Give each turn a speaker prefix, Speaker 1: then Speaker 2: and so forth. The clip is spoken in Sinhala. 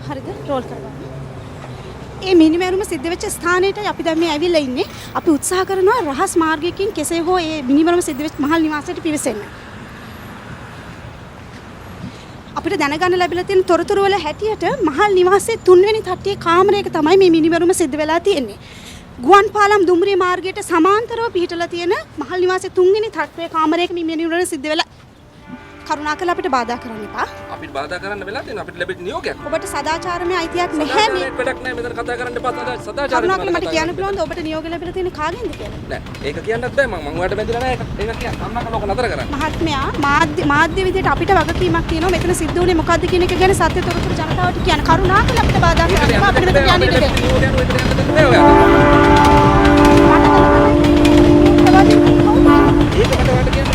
Speaker 1: හරිද? රෝල් කරගන්න. ඒ මිනිමෙරුම සිද්ධ වෙච්ච ස්ථානයේටයි අපි දැන් මේ ඇවිල්ලා ඉන්නේ. අපි උත්සාහ කරනවා රහස් මාර්ගයකින් කෙසේ හෝ මේ මිනිමෙරුම සිද්ධ වෙච්ච මහල් නිවාසයට පිවිසෙන්න. අපිට දැනගන්න ලැබිලා තියෙන තොරතුරු වල හැටියට මහල් නිවාසයේ 3 වෙනි තට්ටියේ කාමරයක තමයි මේ මිනිමෙරුම සිද්ධ වෙලා තියෙන්නේ. ගුවන් පාලම් දුම්රිය මාර්ගයට සමාන්තරව පිහිටලා තියෙන මහල් නිවාසයේ 3 වෙනි තට්ටුවේ කාමරයක මේ මිනිමෙරුම සිද්ධ වෙලා කරුණාකරලා අපිට බාධා කරන්න එපා.
Speaker 2: අපිට බාධා කරන්න වෙලා තියෙනවා අපිට ලැබෙච්ච නියෝගයක්.
Speaker 1: ඔබට සදාචාරමය අයිතියක් නැහැ මේ.
Speaker 2: වැඩක් නැහැ මෙතන කතා කරන්න එපා සදාචාරය.
Speaker 1: කරුණාකරලා මට කියන්න පුළුවන්ද ඔබට නියෝගය ලැබිලා තියෙන කාගෙන්ද කියලා?
Speaker 2: නෑ ඒක කියන්නත් බෑ මම ඔයාලට බැඳිලා නෑ ඒක කියන්න කරුණාකරලා ඔක නතර කරන්න.
Speaker 1: මහත්මයා මාධ්‍ය විදියට අපිට වගකීමක් තියෙනවා මෙතන සිද්ධ වුණේ මොකද්ද කියන එක ගැන සත්‍ය තොරතුරු ජනතාවට කියන්න. කරුණාකරලා අපිට බාධා කරන්න එපා. අපිට මෙතන යන්න ඉඩ දෙන්න.
Speaker 2: ඒක මට ඔයාලට කියන්න